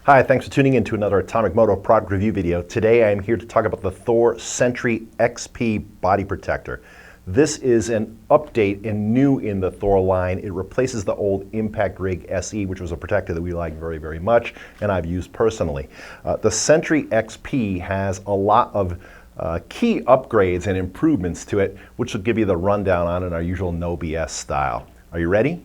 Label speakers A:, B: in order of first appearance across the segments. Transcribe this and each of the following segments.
A: Hi, thanks for tuning in to another Atomic-Moto product review video. Today I am here to talk about the Thor Sentry XP body protector. This is an update and new in the Thor line. It replaces the old Impact Rig SE, which was a protector that we like very, very much, and I've used personally. The Sentry XP has a lot of key upgrades and improvements to it, which will give you the rundown on it in our usual no BS style. Are you ready?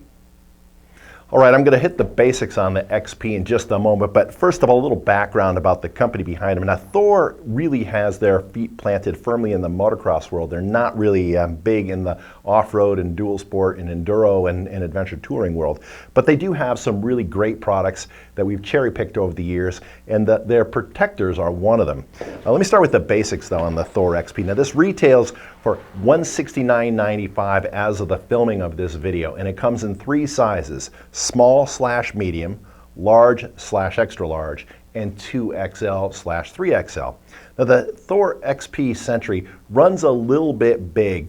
A: All right, I'm going to hit the basics on the XP in just a moment, but first of all, a little background about the company behind them. Now, Thor really has their feet planted firmly in the motocross world. They're not really big in the off-road and dual sport and enduro and adventure touring world, but they do have some really great products that we've cherry-picked over the years, and their protectors are one of them. Let me start with the basics, though, on the Thor XP. Now, this retails for $169.95 as of the filming of this video, and it comes in three sizes: small/medium, large/extra large, and 2XL/3XL. Now, the Thor XP Sentry runs a little bit big.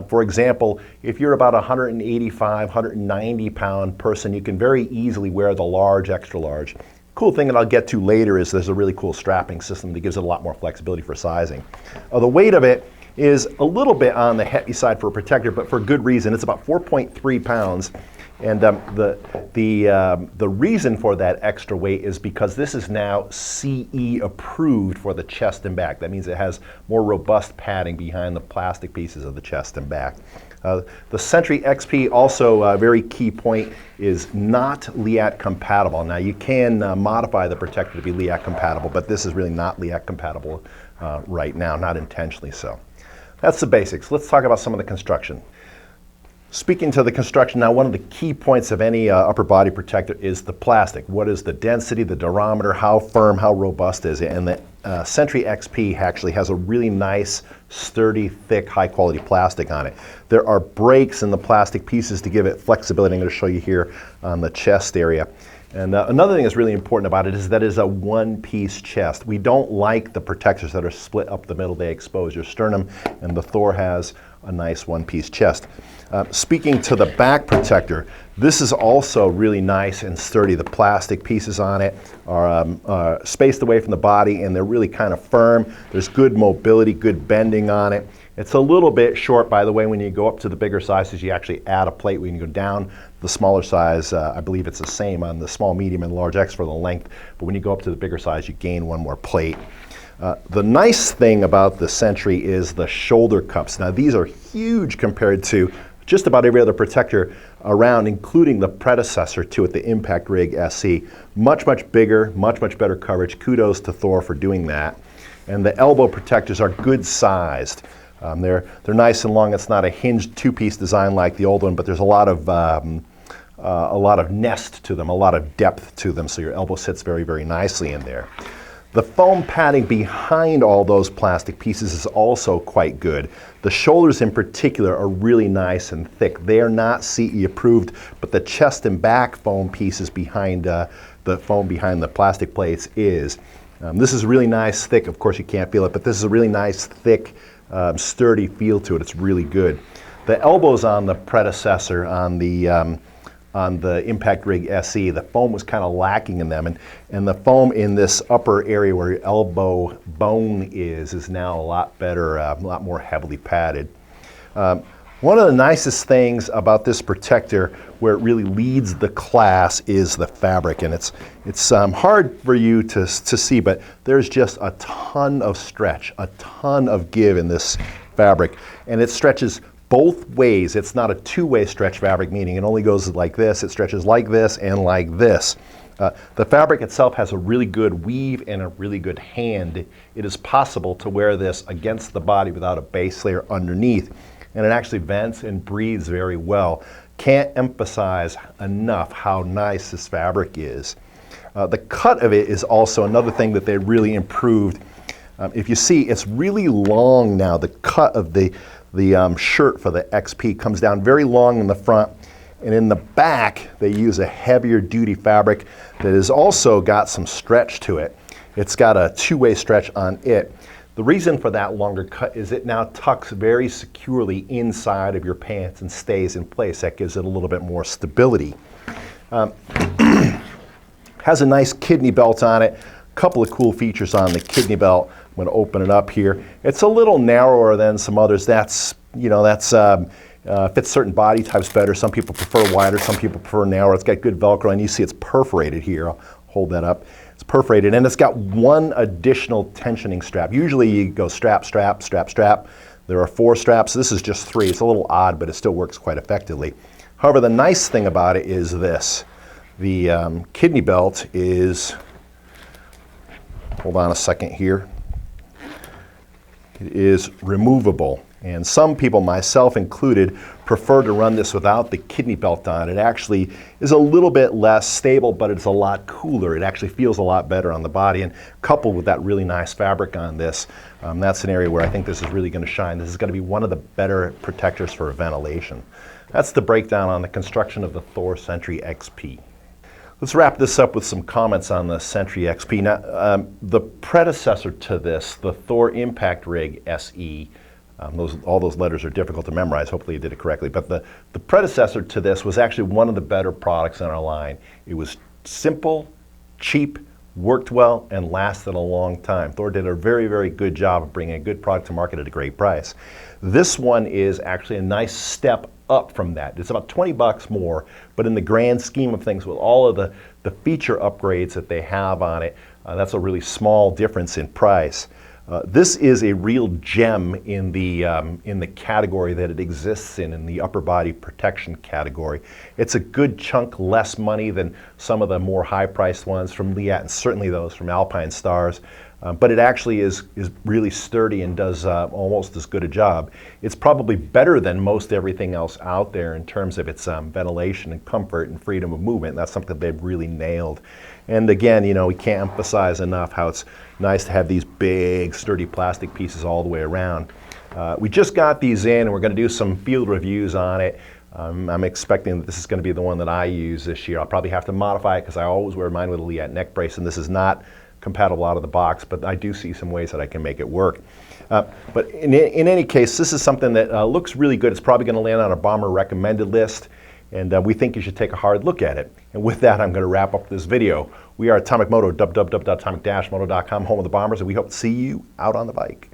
A: For example, if you're about 185, 190 pound person, you can very easily wear the large, extra large. Cool thing that I'll get to later is there's a really cool strapping system that gives it a lot more flexibility for sizing. The weight of it is a little bit on the heavy side for a protector, but for good reason. It's about 4.3 pounds. And the reason for that extra weight is because this is now CE approved for the chest and back. That means it has more robust padding behind the plastic pieces of the chest and back. The Sentry XP, also a very key point, is not LEAT compatible. Now, you can modify the protector to be LEAT compatible, but this is really not LEAT compatible right now, not intentionally so. That's the basics. Let's talk about some of the construction. Speaking to the construction now, one of the key points of any upper body protector is the plastic. What is the density, the durometer, how firm, how robust is it? And the Sentry XP actually has a really nice, sturdy, thick, high quality plastic on it. There are breaks in the plastic pieces to give it flexibility. I'm going to show you here on the chest area. And another thing that's really important about it is that it is a one-piece chest. We don't like the protectors that are split up the middle. They expose your sternum, and the Thor has a nice one-piece chest. Speaking to the back protector, this is also really nice and sturdy. The plastic pieces on it are spaced away from the body, and they're really kind of firm. There's good mobility, good bending on it. It's a little bit short, by the way. When you go up to the bigger sizes, you actually add a plate. When you go down the smaller size, I believe it's the same on the small, medium, and large X for the length, but when you go up to the bigger size, you gain one more plate. The nice thing about the Sentry is the shoulder cups. Now, these are huge compared to just about every other protector around, including the predecessor to it, the Impact Rig SE. Much, much bigger, much, much better coverage. Kudos to Thor for doing that. And the elbow protectors are good sized. They're nice and long. It's not a hinged two-piece design like the old one, but there's a lot of nest to them, a lot of depth to them, so your elbow sits very, very nicely in there. The foam padding behind all those plastic pieces is also quite good. The shoulders in particular are really nice and thick. They are not CE approved, but the chest and back foam pieces behind the foam behind the plastic plates is. This is really nice, thick. Of course, you can't feel it, but this is a really nice, thick, sturdy feel to it. It's really good. The elbows on the predecessor, on the Impact Rig SE, the foam was kind of lacking in them, and the foam in this upper area where your elbow bone is now a lot better, a lot more heavily padded. One of the nicest things about this protector, where it really leads the class, is the fabric, and it's hard for you to see, but there's just a ton of stretch, a ton of give in this fabric, and it stretches both ways. It's not a two-way stretch fabric, meaning it only goes like this. It stretches like this and like this. The fabric itself has a really good weave and a really good hand. It is possible to wear this against the body without a base layer underneath, and it actually vents and breathes very well. Can't emphasize enough how nice this fabric is. The cut of it is also another thing that they really improved. If you see, it's really long now. The cut of the shirt for the XP comes down very long in the front, and in the back they use a heavier duty fabric that has also got some stretch to it. It's got a two-way stretch on it. The reason for that longer cut is it now tucks very securely inside of your pants and stays in place. That gives it a little bit more stability. Has a nice kidney belt on it. A couple of cool features on the kidney belt. I'm going to open it up here. It's a little narrower than some others. That's, you know, fits certain body types better. Some people prefer wider, some people prefer narrower. It's got good Velcro, and you see it's perforated here. I'll hold that up. It's perforated, and it's got one additional tensioning strap. Usually you go strap, strap, strap, strap. There are 4 straps. This is just 3. It's a little odd, but it still works quite effectively. However, the nice thing about it is this. The kidney belt is, hold on a second here, it is removable. And some people, myself included, prefer to run this without the kidney belt on. It actually is a little bit less stable, but it's a lot cooler. It actually feels a lot better on the body. And coupled with that really nice fabric on this, that's an area where I think this is really going to shine. This is going to be one of the better protectors for ventilation. That's the breakdown on the construction of the Thor Sentry XP. Let's wrap this up with some comments on the Sentry XP. Now, the predecessor to this, the Thor Impact Rig SE, all those letters are difficult to memorize. Hopefully you did it correctly. But the predecessor to this was actually one of the better products in our line. It was simple, cheap, worked well, and lasted a long time. Thor did a very, very good job of bringing a good product to market at a great price. This one is actually a nice step up from that. It's about 20 bucks more, but in the grand scheme of things, with all of the feature upgrades that they have on it, that's a really small difference in price. This is a real gem in the category that it exists in the upper body protection category. It's a good chunk less money than some of the more high-priced ones from Liat, and certainly those from Alpine Stars. But it actually is really sturdy and does almost as good a job. It's probably better than most everything else out there in terms of its ventilation and comfort and freedom of movement. That's something they've really nailed. And again, you know, we can't emphasize enough how it's nice to have these big, sturdy plastic pieces all the way around. We just got these in, and we're going to do some field reviews on it. I'm expecting that this is going to be the one that I use this year. I'll probably have to modify it because I always wear mine with a Liat neck brace, and this is not compatible out of the box, but I do see some ways that I can make it work. But in any case, this is something that looks really good. It's probably going to land on a bomber recommended list, and we think you should take a hard look at it. And with that, I'm going to wrap up this video. We are Atomic-Moto, www.atomic-moto.com, home of the bombers, and we hope to see you out on the bike.